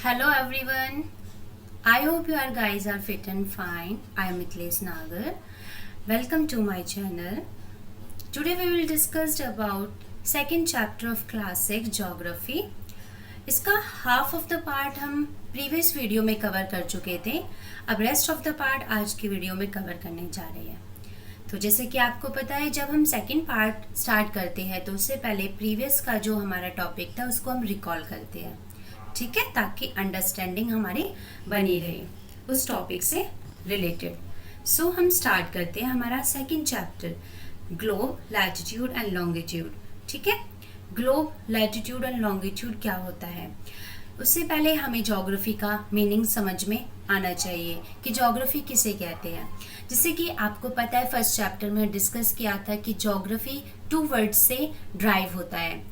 Hello everyone. I hope you are guys are fit and fine. I am Mitlesh Nagar. Welcome to my channel. Today we will discuss about second chapter of class 6 geography. इसका half of the part हम previous video में cover कर चुके थे. अब rest of the part आज की video में कवर करने जा रहे हैं. तो जैसे कि आपको पता है जब हम सेकंड पार्ट स्टार्ट करते हैं तो उससे पहले प्रीवियस का जो हमारा टॉपिक था उसको हम रिकॉल करते हैं, ठीक है, ताकि अंडरस्टैंडिंग हमारी बनी रहे उस टॉपिक से रिलेटेड. सो हम स्टार्ट करते हैं हमारा second chapter, globe, latitude and longitude. ठीक है, ग्लोब, लैटिट्यूड एंड लॉन्गिट्यूड क्या होता है. उससे पहले हमें ज्योग्राफी का मीनिंग समझ में आना चाहिए कि ज्योग्राफी किसे कहते हैं. जैसे कि आपको पता है फर्स्ट चैप्टर में डिस्कस किया था कि ज्योग्राफी 2 वर्ड से ड्राइव होता है.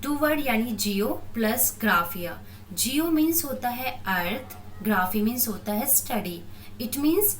2 वर्ड यानी जियो प्लस ग्राफिया. जियो मीन्स होता है अर्थ, ग्राफी मीन्स होता है study. It means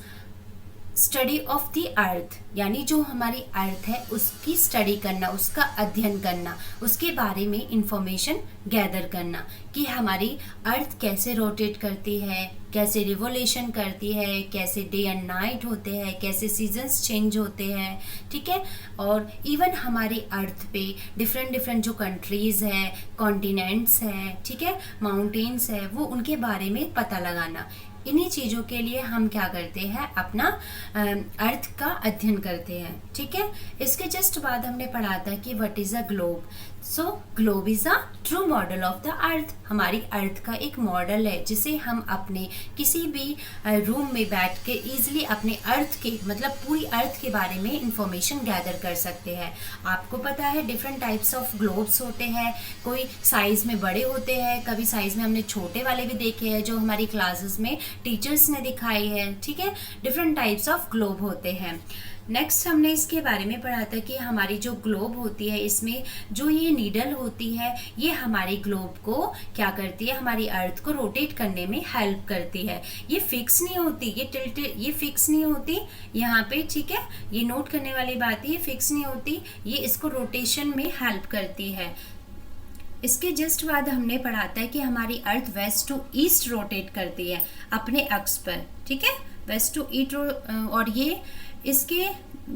study of the earth, यानी जो हमारी अर्थ है उसकी स्टडी करना, उसका अध्ययन करना, उसके बारे में इंफॉर्मेशन गैदर करना कि हमारी अर्थ कैसे रोटेट करती है, कैसे रिवोल्यूशन करती है, कैसे डे एंड नाइट होते हैं, कैसे सीजन्स चेंज होते हैं. ठीक है, और इवन हमारी अर्थ पे डिफरेंट जो कंट्रीज है, कॉन्टिनेंट्स है, ठीक है, माउंटेन्स है, वो उनके बारे में पता लगाना. इन्हीं चीज़ों के लिए हम क्या करते हैं, अपना अर्थ का अध्ययन करते हैं. ठीक है, इसके जस्ट बाद हमने पढ़ा था कि what is a globe. So globe is a true model of the earth. हमारी अर्थ का एक मॉडल है जिसे हम अपने किसी भी रूम में बैठ के ईजिली अपने अर्थ के मतलब पूरी अर्थ के बारे में इंफॉर्मेशन गैदर कर सकते हैं. आपको पता है डिफरेंट टाइप्स ऑफ ग्लोब्स होते हैं. कोई साइज़ में बड़े होते हैं, कभी साइज़ में हमने छोटे वाले भी देखे हैं जो हमारी क्लासेस में टीचर्स ने दिखाई है. ठीक है, डिफरेंट टाइप्स ऑफ ग्लोब होते हैं. नेक्स्ट हमने इसके बारे में पढ़ा था कि हमारी जो ग्लोब होती है इसमें जो ये नीडल होती है ये हमारी ग्लोब को क्या करती है, हमारी अर्थ को रोटेट करने में हेल्प करती है. ये फिक्स नहीं होती, ये टिल्टेड, ये फिक्स नहीं होती यहाँ पे. ठीक है, ये नोट करने वाली बात है, ये फिक्स नहीं होती, ये इसको रोटेशन में हेल्प करती है. इसके जस्ट बाद हमने पढ़ा था कि हमारी अर्थ वेस्ट टू ईस्ट रोटेट करती है अपने अक्ष पर. ठीक है, वेस्ट टू ईस्ट. और ये इसके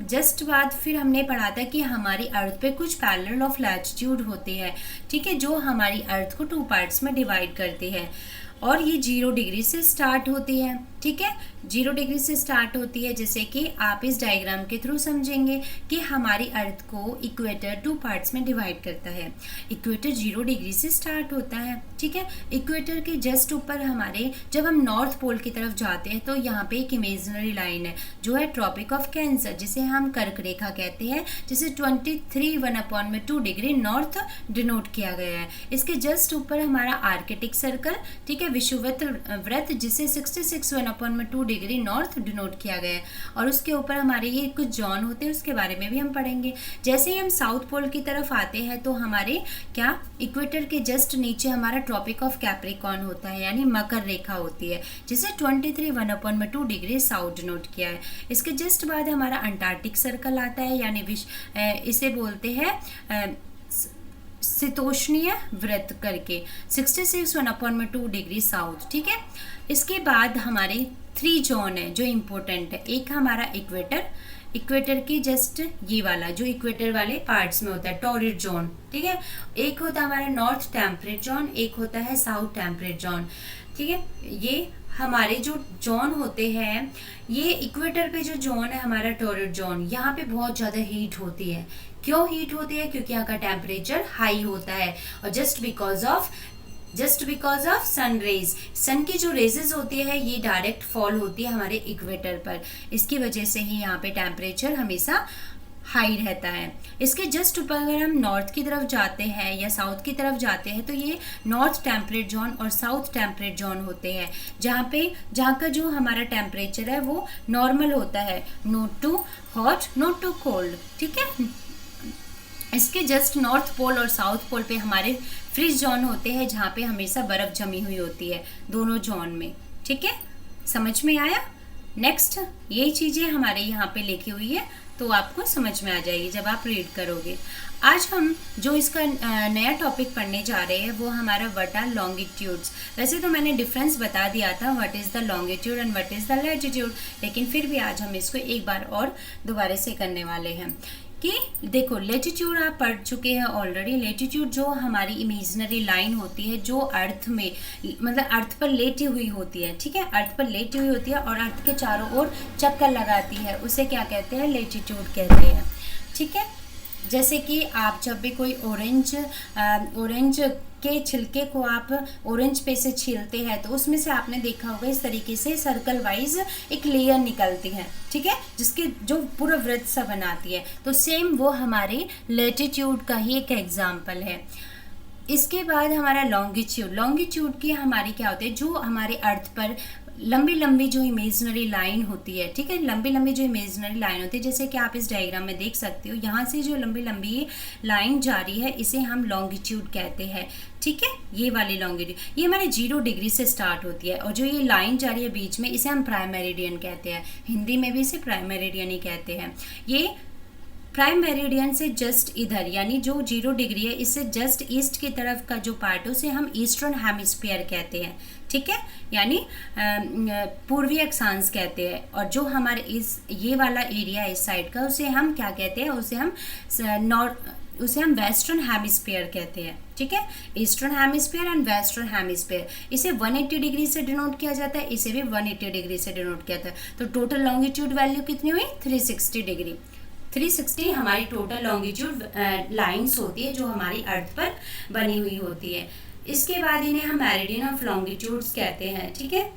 जस्ट बाद फिर हमने पढ़ा था कि हमारी अर्थ पे कुछ पैरेलल ऑफ लैटिट्यूड होते हैं. ठीक है, जो हमारी अर्थ को 2 पार्ट्स में डिवाइड करती है और ये 0 डिग्री से स्टार्ट होती है. ठीक है, 0 डिग्री से स्टार्ट होती है. जैसे कि आप इस डायग्राम के थ्रू समझेंगे कि हमारी अर्थ को इक्वेटर 2 पार्ट्स में डिवाइड करता है. इक्वेटर 0 डिग्री से स्टार्ट होता है. ठीक है, इक्वेटर के जस्ट ऊपर हमारे जब हम नॉर्थ पोल की तरफ जाते हैं तो यहाँ पे एक इमेजिनरी लाइन है जो है ट्रॉपिक ऑफ कैंसर, जिसे हम कर्क रेखा कहते हैं, जिसे 23 डिग्री नॉर्थ डिनोट किया गया है. इसके जस्ट ऊपर हमारा आर्कटिक सर्कल, ठीक है, विषुवत वृत्त, जिसे 66 डिग्री नॉर्थ डिनोट किया गया है. और उसके ऊपर हमारे ये कुछ जोन होते हैं, उसके बारे में भी हम पढ़ेंगे. जैसे ही हम साउथ पोल की तरफ आते हैं तो हमारे क्या इक्वेटर के जस्ट नीचे हमारा ट्रॉपिक ऑफ कैप्रिकॉर्न होता है, यानी मकर रेखा होती है, जिसे 23 डिग्री साउथ डिनोट किया है. इसके जस्ट बाद हमारा अंटार्कटिक सर्कल आता है, यानी इसे बोलते हैं शीतोष्णीय वृत्त करके, 66 डिग्री साउथ. ठीक है, इसके बाद हमारे 3 जोन है जो इम्पोर्टेंट है. एक हमारा इक्वेटर के जस्ट ये वाला जो इक्वेटर वाले पार्ट्स में होता है, टॉरिड जोन. ठीक है, एक होता है हमारा नॉर्थ टेम्परेट जोन, एक होता है साउथ टेम्परेट जोन. ठीक है, ये हमारे जो जोन होते हैं, ये इक्वेटर पे जो जोन है हमारा टॉरिड जोन, यहाँ पे बहुत ज़्यादा हीट होती है. क्यों हीट होती है? क्योंकि यहाँ का टेम्परेचर हाई होता है और just because of sun rays, sun की जो रेजेस होती है ये डायरेक्ट फॉल होती है हमारे इक्वेटर पर. इसकी वजह से ही यहाँ पे टेम्परेचर हमेशा हाई रहता है. इसके जस्ट ऊपर अगर हम नॉर्थ की तरफ जाते हैं या साउथ की तरफ जाते हैं तो ये नॉर्थ टेम्परेट जोन और साउथ टेम्परेट जोन होते हैं, जहाँ का जो हमारा टेम्परेचर है वो नॉर्मल होता है, not too hot not too cold. ठीक है, इसके जस्ट नॉर्थ पोल और साउथ पोल पे हमारे फ्रीज जोन होते हैं, जहाँ पे हमेशा बर्फ जमी हुई होती है दोनों जोन में. ठीक है, समझ में आया. नेक्स्ट ये चीज़ें हमारे यहाँ पे लिखी हुई है, तो आपको समझ में आ जाएगी जब आप रीड करोगे। आज हम जो इसका नया टॉपिक पढ़ने जा रहे हैं वो हमारा व्हाट आर लॉन्गिट्यूड्स। वैसे तो मैंने डिफरेंस बता दिया था what is the longitude and what is the latitude, लेकिन फिर भी आज हम इसको एक बार और दोबारा से करने वाले हैं कि देखो लेटिट्यूड आप पढ़ चुके हैं ऑलरेडी। लेटिट्यूड जो हमारी इमेजिनरी लाइन होती है जो अर्थ में मतलब अर्थ पर लेटी हुई होती है, ठीक है, अर्थ पर लेटी हुई होती है और अर्थ के चारों ओर चक्कर लगाती है, उसे क्या कहते हैं, लेटिट्यूड कहते हैं, ठीक है। जैसे कि आप जब भी कोई ऑरेंज के छिलके को आप ऑरेंज पे से छीलते हैं तो उसमें से आपने देखा होगा इस तरीके से सर्कल वाइज एक लेयर निकलती है, ठीक है, जिसके जो पूरा वृत्त सा बनाती है। तो सेम वो हमारे लेटिट्यूड का ही एक एग्जाम्पल है। इसके बाद हमारा लॉन्गिट्यूड की हमारी क्या होती है, जो हमारे अर्थ पर लंबी लंबी जो इमेजिनरी लाइन होती है, ठीक है, लंबी लंबी जो इमेजिनरी लाइन होती है, जैसे कि आप इस डायग्राम में देख सकते हो, यहाँ से जो लंबी लंबी लाइन जा रही है इसे हम लॉन्गिट्यूड कहते हैं, ठीक है। ये वाली लॉन्गिट्यूड ये हमारे 0 डिग्री से स्टार्ट होती है और जो ये लाइन जा रही है बीच में इसे हम प्राइम मेरिडियन कहते हैं, हिंदी में भी इसे प्राइम मेरिडियन ही कहते हैं। ये प्राइम मेरिडियन से जस्ट इधर यानी जो 0 डिग्री है इससे जस्ट ईस्ट की तरफ का जो पार्ट है उसे हम ईस्टर्न हेमिस्फीयर कहते हैं, ठीक है, यानी पूर्वी अक्षांश कहते हैं। और जो हमारे ये वाला एरिया इस साइड का उसे हम क्या कहते हैं, उसे हम वेस्टर्न हेमिस्फीयर कहते हैं, ठीक है, eastern hemisphere and western hemisphere. इसे 180 डिग्री से डिनोट किया जाता है, इसे भी 180 डिग्री से डिनोट किया जाता है। तो टोटल लॉन्गिट्यूड वैल्यू कितनी हुई, 360 डिग्री। 360 हमारी टोटल लॉन्गिट्यूड लाइंस होती है जो हमारी अर्थ पर बनी हुई होती है। इसके बाद इन्हें हम मेरिडियन ऑफ लॉन्गिट्यूड्स कहते हैं, ठीक है।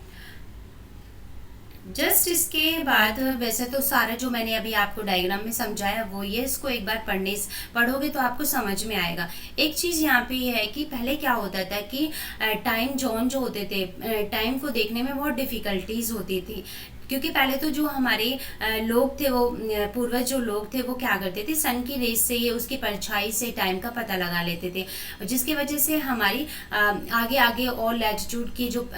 जस्ट इसके बाद वैसे तो सारा जो मैंने अभी आपको डायग्राम में समझाया वो ये, इसको एक बार पढ़ोगे तो आपको समझ में आएगा। एक चीज़ यहाँ पे ये है कि पहले क्या होता था कि टाइम जोन जो होते थे, टाइम को देखने में बहुत डिफ़िकल्टीज होती थी, क्योंकि पहले तो जो हमारे लोग थे वो पूर्वज जो लोग थे वो क्या करते थे, सन की रेस से या उसकी परछाई से टाइम का पता लगा लेते थे, जिसकी वजह से हमारी आगे आगे और लैटिट्यूड की जो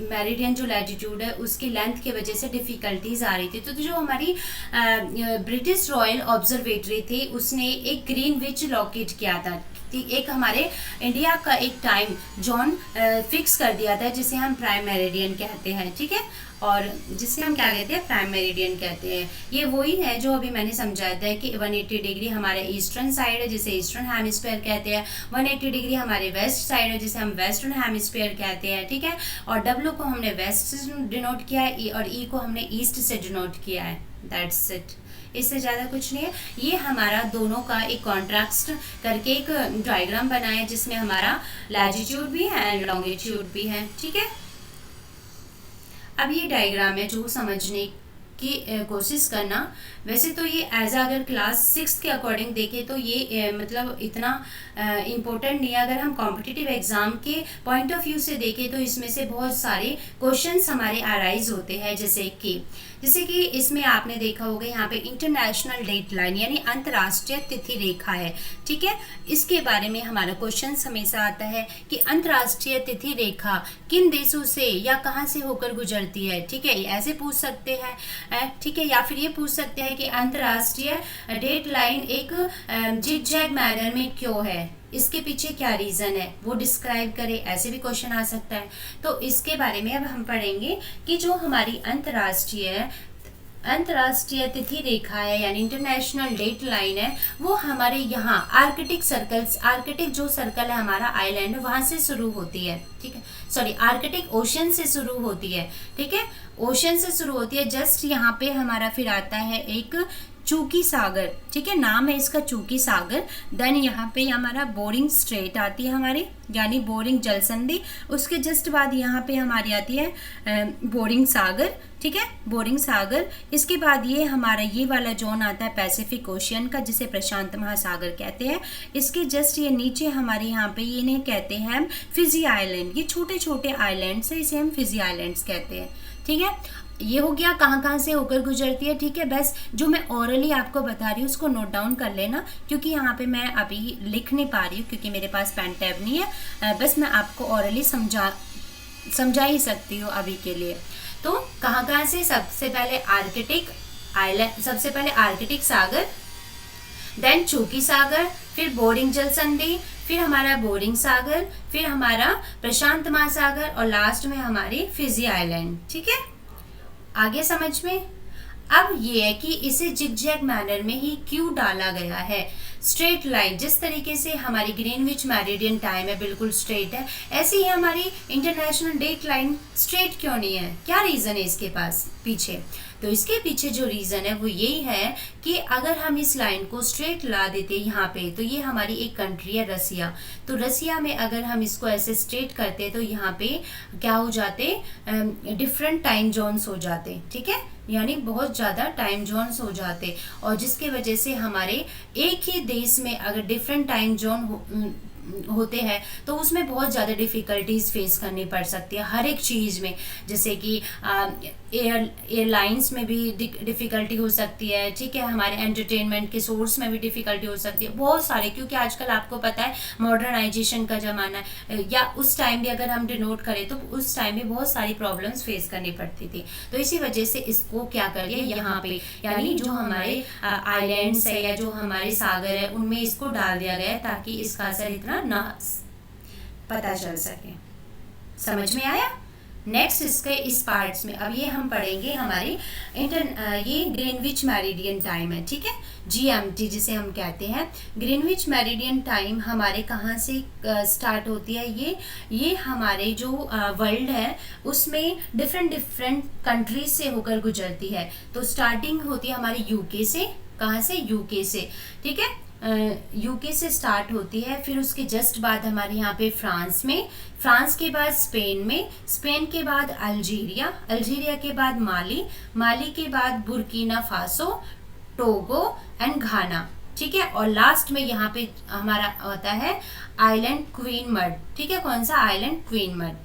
मेरिडियन जो लैटिट्यूड है उसकी लेंथ की वजह से डिफ़िकल्टीज आ रही थी। तो जो हमारी ब्रिटिश रॉयल ऑब्जर्वेटरी थी उसने एक ग्रीनविच लॉकेट किया था, एक हमारे इंडिया का एक टाइम जोन फिक्स कर दिया था जिसे हम प्राइम मेरिडियन कहते हैं, ठीक है, और जिसे हम क्या कहते हैं, प्राइम मेरिडियन कहते हैं। ये वही है जो अभी मैंने समझाया था कि 180 डिग्री हमारे ईस्टर्न साइड है जिसे ईस्टर्न हेमिस्फीयर कहते हैं, 180 डिग्री हमारे वेस्ट साइड है जिसे हम वेस्टर्न हेमिस्फीयर कहते हैं, ठीक है, और डब्ल्यू को हमने वेस्ट से डिनोट किया है और ई को हमने ईस्ट से डिनोट किया है, दैट्स इट, इससे ज़्यादा कुछ नहीं है। ये हमारा दोनों का एक कॉन्ट्रास्ट करके एक डायग्राम बना है जिसमें हमारा लैटिट्यूड भी है एंड लॉन्गिट्यूड भी है, ठीक है। अब ये डायग्राम है जो समझने की कोशिश करना। वैसे तो ये एज अगर क्लास 6 के अकॉर्डिंग देखें तो ये मतलब इतना इम्पोर्टेंट नहीं है। अगर हम कॉम्पिटिटिव एग्जाम के पॉइंट ऑफ व्यू से देखें तो इसमें से बहुत सारे क्वेश्चंस हमारे अराइज होते हैं, जैसे कि इसमें आपने देखा होगा यहाँ पे इंटरनेशनल डेट लाइन यानी अंतर्राष्ट्रीय तिथि रेखा है, ठीक है। इसके बारे में हमारा क्वेश्चन हमेशा आता है कि अंतर्राष्ट्रीय तिथि रेखा किन देशों से या कहाँ से होकर गुजरती है, ठीक है, ऐसे पूछ सकते हैं, ठीक है, या फिर ये पूछ सकते हैं कि अंतर्राष्ट्रीय डेट लाइन एक जिगजैग मैनर में क्यों है, इसके पीछे क्या रीज़न है वो डिस्क्राइब करें, ऐसे भी क्वेश्चन आ सकता है। तो इसके बारे में अब हम पढ़ेंगे कि जो हमारी अंतर्राष्ट्रीय तिथि रेखा है यानी इंटरनेशनल डेट लाइन है वो हमारे यहाँ आर्कटिक जो सर्कल है हमारा आइलैंड वहाँ से शुरू होती है, ठीक है, सॉरी आर्कटिक ओशन से शुरू होती है, ठीक है, ओशन से शुरू होती है। जस्ट यहाँ पे हमारा फिर आता है एक चूकी सागर, ठीक है, नाम है इसका चूकी सागर। देन यहाँ पे हमारा बोरिंग स्ट्रेट आती है हमारी यानी बोरिंग जलसंधि, उसके जस्ट बाद यहाँ पे हमारी आती है बोरिंग सागर, ठीक है, बोरिंग सागर। इसके बाद ये हमारा ये वाला जोन आता है पैसिफिक ओशियन का जिसे प्रशांत महासागर कहते हैं। इसके जस्ट ये नीचे हमारे यहाँ पे ये इन्हें कहते हैं हम फिजी आइलैंड, ये छोटे छोटे आइलैंड्स है, इसे हम फिजी आइलैंड्स कहते हैं, ठीक है। ये हो गया कहाँ कहाँ से होकर गुजरती है, ठीक है। बस जो मैं ओरली आपको बता रही हूँ उसको नोट डाउन कर लेना क्योंकि यहाँ पे मैं अभी लिख नहीं पा रही हूँ क्योंकि मेरे पास पेन टैब नहीं है, बस मैं आपको ओरली समझा ही सकती हूँ अभी के लिए। तो कहाँ कहाँ से, सबसे पहले आर्कटिक आइलैंड, सबसे पहले आर्कटिक सागर, देन चूकी सागर, फिर बोरिंग जल संधि, फिर हमारा बोरिंग सागर, फिर हमारा प्रशांत महासागर और लास्ट में हमारी फिजी आइलैंड। ठीक है, आगे समझ में। अब ये है कि इसे जिगजैग मैनर में ही क्यों डाला गया है, स्ट्रेट लाइन, जिस तरीके से हमारी ग्रीनविच मेरिडियन टाइम है बिल्कुल स्ट्रेट है, ऐसे ही हमारी इंटरनेशनल डेट लाइन स्ट्रेट क्यों नहीं है, क्या रीज़न है इसके पास पीछे। तो इसके पीछे जो रीज़न है वो यही है कि अगर हम इस लाइन को स्ट्रेट ला देते यहाँ पे, तो ये हमारी एक कंट्री है रसिया, तो रसिया में अगर हम इसको ऐसे स्ट्रेट करते तो यहाँ पे क्या हो जाते, डिफरेंट टाइम जोन्स हो जाते। ठीक है, यानी बहुत ज़्यादा टाइम जोन्स हो जाते, और जिसके वजह से हमारे एक ही देश में अगर डिफरेंट टाइम जोन होते हैं तो उसमें बहुत ज़्यादा डिफ़िकल्टीज फेस करनी पड़ सकती है हर एक चीज़ में, जैसे कि एयरलाइंस में भी डिफ़िकल्टी हो सकती है। ठीक है, हमारे एंटरटेनमेंट के सोर्स में भी डिफ़िकल्टी हो सकती है, बहुत सारे, क्योंकि आजकल आपको पता है मॉडर्नाइजेशन का ज़माना है, या उस टाइम भी अगर हम डिनोट करें तो उस टाइम भी बहुत सारी प्रॉब्लम्स फेस करनी पड़ती थी। तो इसी वजह से इसको क्या कर दिया यहाँ पे, यानी जो हमारे आइलैंड्स है या जो हमारे सागर है उनमें इसको डाल दिया गया है ताकि इसका असर इतना ना पता चल सके। समझ में आया। नेक्स्ट इसके इस पार्ट्स में अब ये हम पढ़ेंगे हमारी ये ग्रीनविच मेरिडियन टाइम है। ठीक है, GMT जिसे हम कहते हैं। ग्रीनविच मेरिडियन टाइम हमारे कहाँ से स्टार्ट होती है, ये हमारे जो वर्ल्ड है उसमें डिफरेंट कंट्रीज से होकर गुजरती है। तो स्टार्टिंग होती है हमारे यूके से, कहाँ से, यूके से। ठीक है, यूके से स्टार्ट होती है, फिर उसके जस्ट बाद हमारे यहाँ पे फ्रांस में, फ्रांस के बाद स्पेन में, स्पेन के बाद अल्जीरिया, अल्जीरिया के बाद माली, माली के बाद बुर्किना फासो, टोगो एंड घाना। ठीक है, और लास्ट में यहाँ पे हमारा होता है आइलैंड क्वीन मड। ठीक है, कौन सा, आइलैंड क्वीन मड,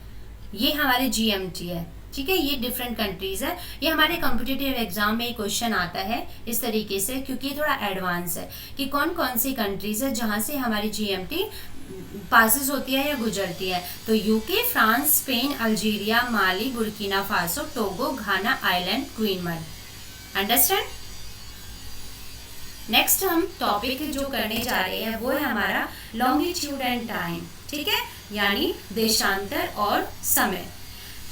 ये हमारे GMT है। ठीक है, ये डिफरेंट कंट्रीज है। ये हमारे कॉम्पिटिटिव एग्जाम में क्वेश्चन आता है इस तरीके से, क्योंकि ये थोड़ा एडवांस है कि कौन कौन सी कंट्रीज है जहाँ से हमारी GMT पासिस होती है या गुजरती है। तो UK, France, Spain, Algeria, Mali, Burkina Faso, Togo, Ghana, island Queen Maud. Understand. Next हम टॉपिक जो करने जा रहे हैं वो है हमारा लॉन्गिट्यूड एंड टाइम। ठीक है, यानी देशांतर और समय।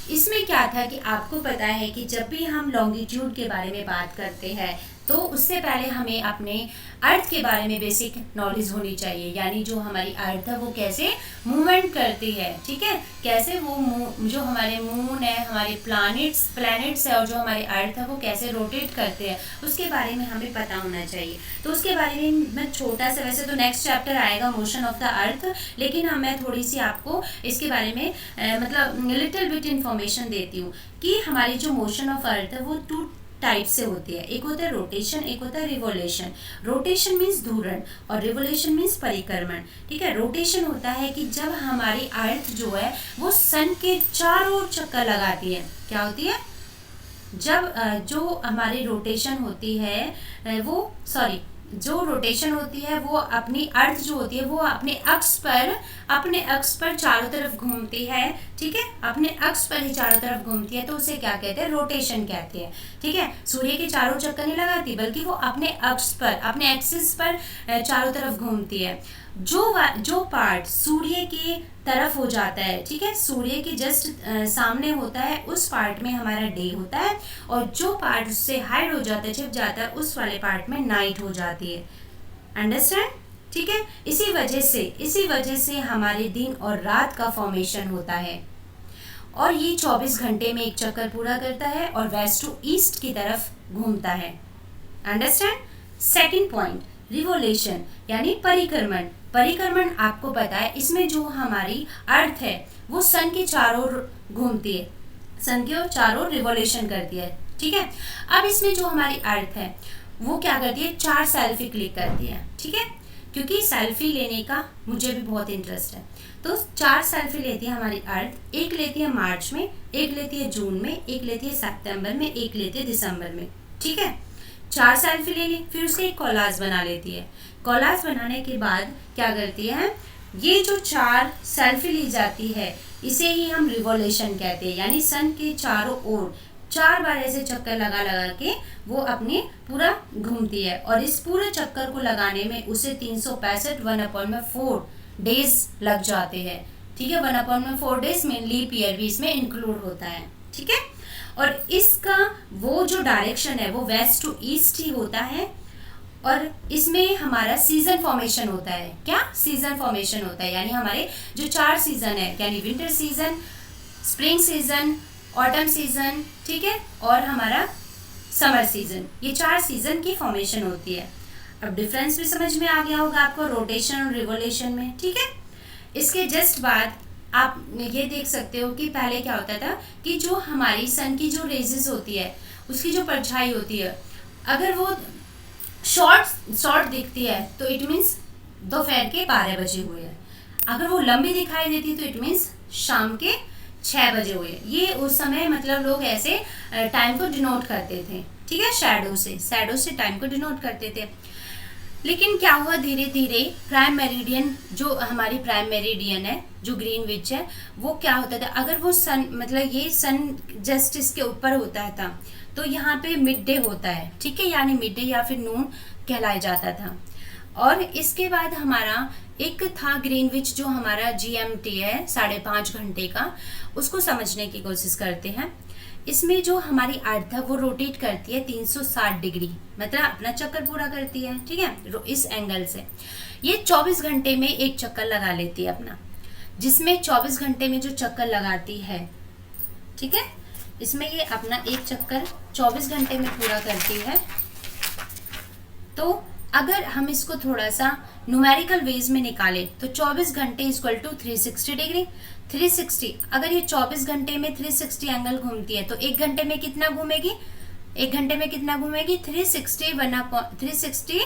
इसमें क्या था कि आपको पता है कि जब भी हम लॉन्गिट्यूड के बारे में बात करते हैं तो उससे पहले हमें अपने अर्थ के बारे में बेसिक नॉलेज होनी चाहिए, यानी जो हमारी अर्थ है वो कैसे मूवमेंट करती है। ठीक है, कैसे वो जो हमारे मून है, हमारे प्लैनेट्स है और जो हमारे अर्थ है वो कैसे रोटेट करते हैं, उसके बारे में हमें पता होना चाहिए। तो उसके बारे में मैं छोटा सा, वैसे तो नेक्स्ट चैप्टर आएगा मोशन ऑफ द अर्थ, लेकिन मैं थोड़ी सी आपको इसके बारे में मतलब लिटिल बिट इन्फॉर्मेशन देती हूँ कि हमारी जो मोशन ऑफ अर्थ है वो 2 टाइप से होती है। एक होता है रोटेशन, एक होता है रिवोल्यूशन। रोटेशन मीन्स घूर्ण और रिवोल्यूशन मीन्स परिक्रमण। ठीक है, रोटेशन होता है कि जब हमारी अर्थ जो है वो सन के चारों ओर चक्कर लगाती है। क्या होती है, जब जो हमारी रोटेशन होती है जो रोटेशन होती है वो अपनी अर्थ जो होती है वो अपने अक्ष पर चारों तरफ घूमती है। ठीक है, अपने अक्ष पर ही चारों तरफ घूमती है, तो उसे क्या कहते हैं, रोटेशन कहते हैं। ठीक है, सूर्य के चारों चक्कर नहीं लगाती बल्कि वो अपने अक्ष पर, अपने एक्सिस पर चारों तरफ घूमती है। जो पार्ट सूर्य की तरफ हो जाता है, ठीक है, सूर्य के जस्ट सामने होता है, उस पार्ट में हमारा डे होता है, और जो पार्ट उससे हाइड हो जाता है, छिप जाता है, उस वाले पार्ट में नाइट हो जाती है। अंडरस्टैंड। ठीक है, इसी वजह से हमारे दिन और रात का फॉर्मेशन होता है, और ये 24 घंटे में एक चक्कर पूरा करता है और वेस्ट टू ईस्ट की तरफ घूमता है। अंडरस्टैंड। सेकंड पॉइंट, रिवोल्यूशन यानी परिक्रमण आपको पता है, इसमें जो हमारी अर्थ है वो सन के चारों घूमती है, सन के चारों रिवोल्यूशन करती है। ठीक है, अब इसमें जो हमारी अर्थ है वो क्या करती है, 4 सेल्फी क्लिक करती है। ठीक है, क्योंकि सेल्फी लेने का मुझे भी बहुत इंटरेस्ट है, तो 4 सेल्फी लेती है हमारी अर्थ। एक लेती है मार्च में, एक लेती है जून में, एक लेती है सितंबर में, एक लेती है दिसंबर में। ठीक है, 4 सेल्फी ले ली, फिर उसका एक कोलाज बना लेती है। कोलाज बनाने के बाद क्या करती है, ये जो 4 सेल्फी ली जाती है इसे ही हम रिवोल्यूशन कहते हैं, यानी सन के चारों ओर 4 बार ऐसे चक्कर लगा लगा के वो अपनी पूरा घूमती है, और इस पूरे चक्कर को लगाने में उसे 365 1/4 डेज लग जाते हैं। ठीक है, 1/4 डेज में लीप ईयर भी इसमें इंक्लूड होता है। ठीक है, और इसका वो जो डायरेक्शन है वो वेस्ट टू ईस्ट ही होता है, और इसमें हमारा सीजन फॉर्मेशन होता है। क्या सीजन फॉर्मेशन होता है, यानी हमारे जो 4 सीजन है, यानी winter season, spring season, autumn season, ठीक है, और हमारा समर सीजन, ये 4 सीजन की फॉर्मेशन होती है। अब डिफरेंस भी समझ में आ गया होगा आपको रोटेशन और रिवोल्यूशन में। ठीक है, इसके जस्ट बाद आप ये देख सकते हो कि पहले क्या होता था कि जो हमारी सन की जो रेजेस होती है, उसकी जो परछाई होती है, अगर वो शॉर्ट दिखती है तो इट मीन्स दोपहर के 12 बजे हुए हैं। अगर वो लंबी दिखाई देती तो इट मीन्स शाम के 6 बजे हुए। ये उस समय मतलब लोग ऐसे टाइम को डिनोट करते थे। ठीक है, शैडो से टाइम को डिनोट करते थे। लेकिन क्या हुआ, धीरे धीरे प्राइम मेरिडियन, जो हमारी प्राइम मेरिडियन है, जो ग्रीनविच है, वो क्या होता था, अगर वो सन मतलब ये सन जस्ट इसके ऊपर होता था तो यहाँ पे मिड डे होता है। ठीक है, यानी मिड डे या फिर नून कहलाया जाता था। और इसके बाद हमारा एक था ग्रीनविच, जो हमारा GMT है 5.5 घंटे का, उसको समझने की कोशिश करते हैं। इसमें जो हमारी अर्थ है वो रोटेट करती है 360 डिग्री, मतलब अपना चक्कर पूरा करती है। ठीक है, इस एंगल से ये 24 घंटे में एक चक्कर लगा लेती है अपना, जिसमें 24 घंटे में जो चक्कर लगाती है, ठीक है, इसमें ये अपना एक चक्कर 24 घंटे में पूरा करती है। तो अगर हम इसको थोड़ा सा न्यूमेरिकल वेज में निकालें तो 24 घंटे इक्वल टू 360 डिग्री। 360, अगर ये 24 घंटे में 360 एंगल घूमती है तो एक घंटे में कितना घूमेगी, 360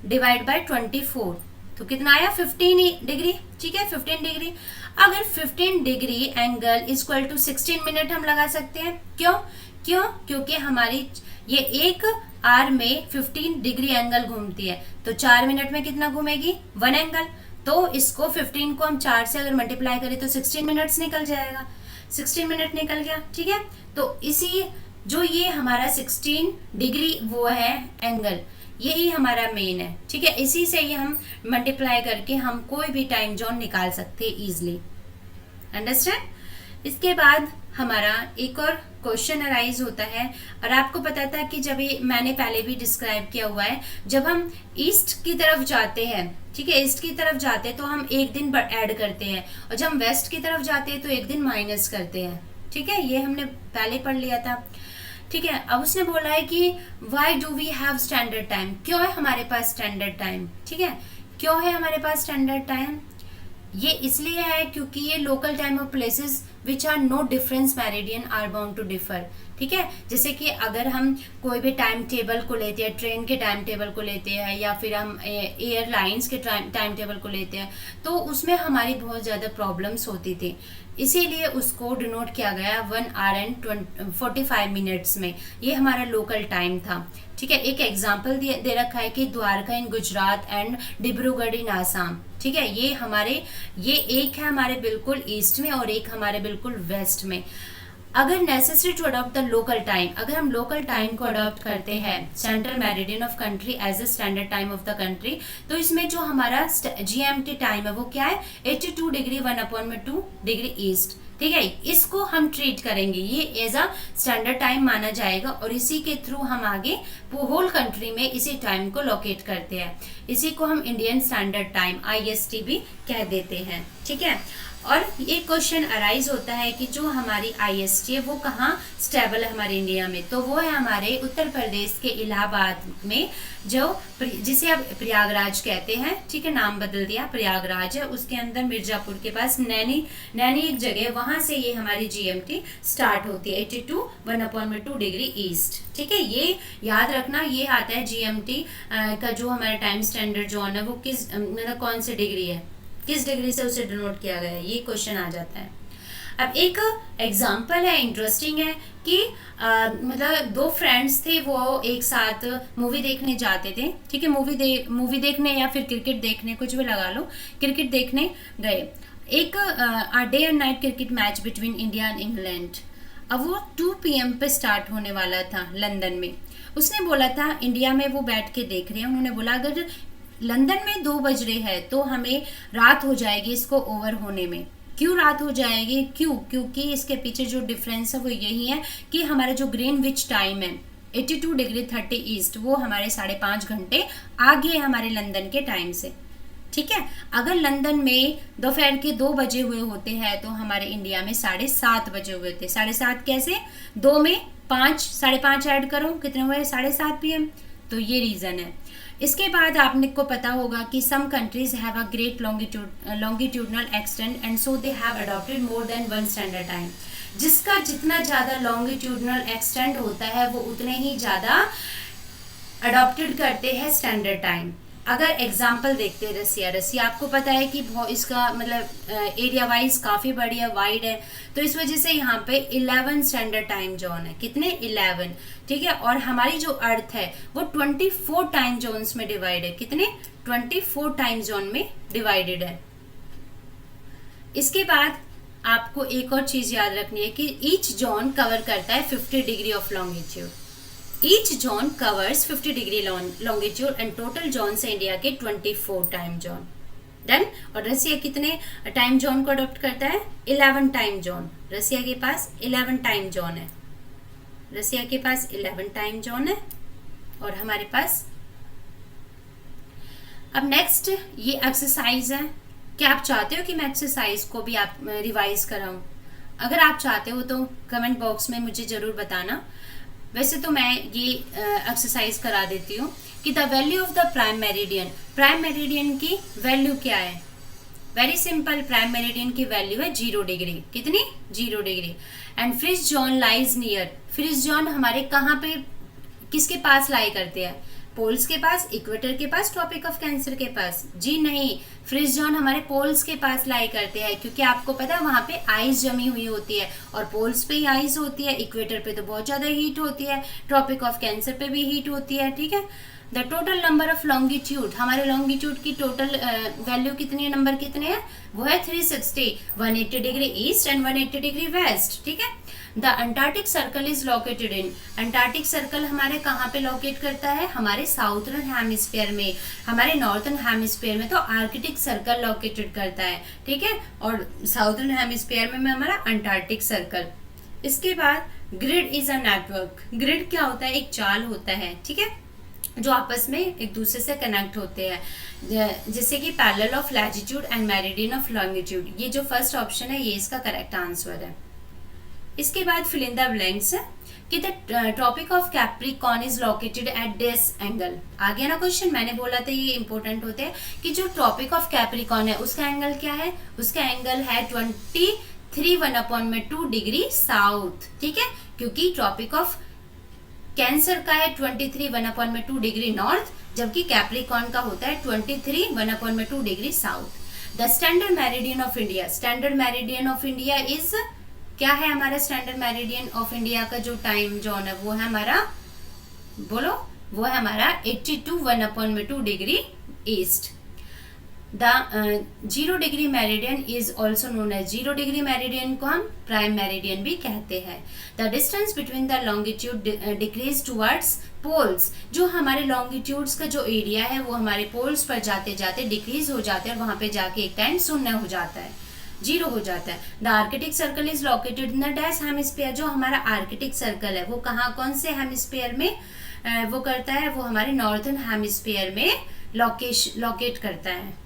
डिवाइड बाय 24, तो कितना आया 15 डिग्री। ठीक है, 15 डिग्री। अगर 15 degree angle equal to 16 minute हम लगा सकते हैं। क्योंकि हमारी ये एक आवर में 15 डिग्री एंगल घूमती है, तो 4 मिनट में कितना घूमेगी, 1 एंगल। तो इसको 15 को हम 4 से अगर मल्टीप्लाई करें तो 16 मिनट्स निकल जाएगा, 16 मिनट निकल गया। ठीक है, तो इसी जो ये हमारा 16 डिग्री वो है एंगल, यही हमारा मेन है। ठीक है, इसी से ही हम मल्टीप्लाई करके हम कोई भी टाइम जोन निकाल सकते हैं इजिली। अंडरस्टैंड। इसके बाद हमारा एक और क्वेश्चन अराइज होता है, और आपको पता था कि जब ये मैंने पहले भी डिस्क्राइब किया हुआ है, जब हम ईस्ट की तरफ जाते हैं, ठीक है, ईस्ट की तरफ जाते हैं तो हम एक दिन ऐड करते हैं, और जब हम वेस्ट की तरफ जाते हैं तो एक दिन माइनस करते हैं। ठीक है, ये हमने पहले पढ़ लिया था। ठीक है, अब उसने बोला है कि why do we have standard time, क्यों है हमारे पास स्टैंडर्ड टाइम। ठीक है, क्यों है हमारे पास स्टैंडर्ड टाइम, ये इसलिए है क्योंकि ये local time of places which are no difference meridian are bound to differ. ठीक है, जैसे कि अगर हम कोई भी टाइम टेबल को लेते हैं, ट्रेन के टाइम टेबल को लेते हैं, या फिर हम एयरलाइंस के टाइम टेबल को लेते हैं, तो उसमें हमारी बहुत ज़्यादा प्रॉब्लम्स होती थी, इसीलिए उसको डिनोट किया गया 1 आवर एंड 45 मिनट्स में। ये हमारा लोकल टाइम था। ठीक है, एक एग्जाम्पल दे रखा है कि द्वारका इन गुजरात एंड डिब्रूगढ़ इन आसाम। ठीक है, ये एक है हमारे बिल्कुल ईस्ट में और एक हमारे बिल्कुल वेस्ट में। अगर necessary to adopt the local time, अगर हम लोकल टाइम को अडॉप्ट करते हैं central meridian of country as a standard time of the country, तो इसमें जो हमारा GMT टाइम है वो क्या है, 82 डिग्री 1/2 डिग्री ईस्ट। ठीक है, इसको हम ट्रीट करेंगे, ये एज अ स्टैंडर्ड टाइम माना जाएगा, और इसी के थ्रू हम आगे होल कंट्री में इसी टाइम को लोकेट करते हैं। इसी को हम इंडियन स्टैंडर्ड टाइम IST भी कह देते हैं। ठीक है, और ये क्वेश्चन अराइज होता है कि जो हमारी IST है वो कहाँ स्टेबल है हमारे इंडिया में, तो वो है हमारे उत्तर प्रदेश के इलाहाबाद में, जिसे अब प्रयागराज कहते हैं। ठीक है, नाम बदल दिया, प्रयागराज है, उसके अंदर मिर्जापुर के पास नैनी एक जगह, वहां से ये हमारी GMT स्टार्ट होती है 82 1/2 डिग्री ईस्ट। ठीक है, ये याद रखना, ये आता है GMT का जो हमारा टाइम स्टैंडर्ड जोन है वो किस मतलब कौन से डिग्री है, किस डिग्री से उसे डिनोट किया गया है, ये क्वेश्चन आ जाता है। अब एक एग्जाम्पल है, इंटरेस्टिंग है कि मतलब 2 फ्रेंड्स थे, वो एक साथ मूवी देखने जाते थे। ठीक है, मूवी देखने या फिर क्रिकेट देखने, कुछ भी लगा लो, क्रिकेट देखने गए। एक day and night cricket match between India and England. अब वो 2 PM पे स्टार्ट होने वाला था लंदन में। उसने बोला था, इंडिया में वो बैठ के देख रहे हैं, उन्होंने बोला अगर लंदन में 2 बज रहे हैं तो हमें रात हो जाएगी इसको ओवर होने में। क्यों रात हो जाएगी? क्योंकि इसके पीछे जो डिफरेंस है वो यही है कि हमारा जो ग्रीनविच टाइम है 82 डिग्री 30 ईस्ट, वो हमारे 5.5 घंटे आगे है हमारे लंदन के टाइम से। ठीक है, अगर लंदन में दोपहर के 2 बजे हुए होते हैं तो हमारे इंडिया में 7:30 बजे हुए थे। 7:30 कैसे? 2 में 5, 5:30 ऐड करो, कितने हुए? 7:30 PM। तो ये रीजन है। इसके बाद आपने को पता होगा कि some countries have a great longitudinal extent and so they have adopted more than 1 standard time. जिसका जितना ज्यादा लॉन्गिट्यूडनल एक्सटेंट होता है वो उतने ही ज्यादा अडॉप्टेड करते हैं स्टैंडर्ड टाइम। अगर एग्जाम्पल देखते हैं रसिया आपको पता है कि इसका मतलब एरिया वाइज काफी बढ़िया वाइड है, तो इस वजह से यहाँ पे 11 स्टैंडर्ड टाइम जोन है। कितने? 11। ठीक है, और हमारी जो अर्थ है वो 24 टाइम जोन्स में डिवाइड है। कितने? 24 टाइम जोन में डिवाइडेड है। इसके बाद आपको एक और चीज याद रखनी है कि ईच जोन कवर करता है 50 degree of longitude. Each zone covers 50 degree longitude and total zone से इंडिया के 24 टाइम जोन। डन। और रसिया कितने टाइम जोन को अडॉप्ट करता है? 11 टाइम जोन। रसिया के पास 11 टाइम जोन है। रसिया के पास 11 टाइम जोन है और हमारे पास। अब नेक्स्ट ये एक्सरसाइज है। क्या आप चाहते हो कि मैं एक्सरसाइज को भी आप रिवाइज कराऊं? अगर आप चाहते हो तो कमेंट बॉक्स में मुझे जरूर बताना। वैसे तो मैं ये एक्सरसाइज करा देती हूँ कि the value of the prime meridian. Prime meridian की वैल्यू क्या है? वेरी सिंपल, प्राइम मेरिडियन की वैल्यू है 0 डिग्री। कितनी? 0 degree. And fridge zone lies near. Fridge zone हमारे कहाँ पे, किसके पास लाई करते हैं? पोल्स के पास, इक्वेटर के पास, ट्रॉपिक ऑफ कैंसर के पास? जी नहीं, फ्रिज जोन हमारे पोल्स के पास लाई करते हैं, क्योंकि आपको पता है वहां पे आइस जमी हुई होती है और पोल्स पे ही आइस होती है। इक्वेटर पे तो बहुत ज्यादा हीट होती है, ट्रॉपिक ऑफ कैंसर पे भी हीट होती है। ठीक है, the total number of longitude, हमारे लॉन्गिट्यूड की टोटल वैल्यू कितनी है, नंबर कितने हैं? वो है 360, 180 degree east and 180 degree west. ठीक है, the Antarctic circle is located in. Antarctic circle हमारे कहाँ पे लोकेट करता है? हमारे साउथर्न हेमिस्फीयर में। हमारे नॉर्थर्न हेमिस्फीयर में तो आर्कटिक सर्कल लोकेटेड करता है। ठीक है, और साउथर्न हेमिस्फीयर में हमारा अंटार्कटिक सर्कल। इसके बाद grid is a network. Grid क्या होता है? एक जाल होता है। ठीक है, जो आपस में एक दूसरे से कनेक्ट होते हैं, जैसे कि parallel of latitude and meridian of longitude. ये जो फर्स्ट ऑप्शन है ये इसका करेक्ट आंसर है। इसके बाद फिल इन द ब्लैंक्स कि the tropic of Capricorn is located at this angle. आ गया ना क्वेश्चन? मैंने बोला था ये इंपॉर्टेंट होते हैं कि जो ट्रॉपिक ऑफ कैप्रिकॉर्न है उसका एंगल क्या है? उसका एंगल है 23 1/2 डिग्री साउथ। ठीक है, क्योंकि ट्रॉपिक ऑफ कैंसर का है 23 1/2 डिग्री नॉर्थ, जबकि कैप्रिकॉर्न का होता है 23 1/2 degree south. The standard meridian of India. Standard meridian of India is, क्या है हमारा स्टैंडर्ड मेरिडियन ऑफ इंडिया का जो टाइम जोन है वो है हमारा, बोलो, वो है हमारा 82 1/2 degree east. The 0 degree meridian is also known as, 0 degree meridian को हम प्राइम मेरिडियन भी कहते हैं। The distance between the longitude decreases towards poles. जो हमारे लॉन्गिट्यूड्स का जो एरिया है वो हमारे पोल्स पर जाते जाते डिक्रीज हो जाते हैं और वहां पे जाके एक टाइम शून्य हो जाता है, 0 हो जाता है। The Arctic circle is located in the dash hemisphere. जो हमारा आर्कटिक सर्कल है वो कहाँ, कौन से हेमिस्फीयर में वो करता है? वो हमारे नॉर्थर्न हेमिस्फीयर में लोकेट करता है।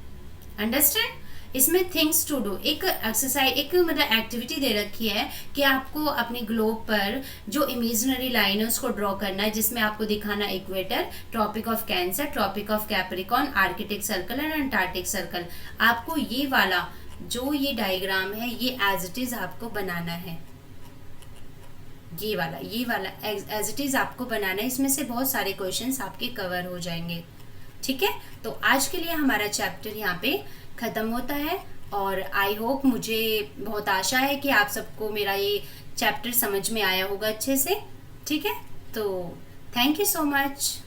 अंडरस्टैंड? इसमें थिंग्स टू डू, एक एक्सरसाइज, एक मतलब एक्टिविटी दे रखी है कि आपको अपने ग्लोब पर जो इमेजिनरी लाइन है उसको ड्रॉ करना है, जिसमें आपको दिखाना equator, Tropic of Cancer, Tropic of Capricorn, Arctic Circle and Antarctic Circle. आपको ये वाला जो ये डायग्राम है ये एज इट इज आपको बनाना है। ये वाला एज इट इज आपको बनाना है। इसमें से बहुत सारे क्वेश्चंस आपके कवर हो जाएंगे। ठीक है, तो आज के लिए हमारा चैप्टर यहाँ पे खत्म होता है और आई होप, मुझे बहुत आशा है कि आप सबको मेरा ये चैप्टर समझ में आया होगा अच्छे से। ठीक है, तो थैंक यू सो मच।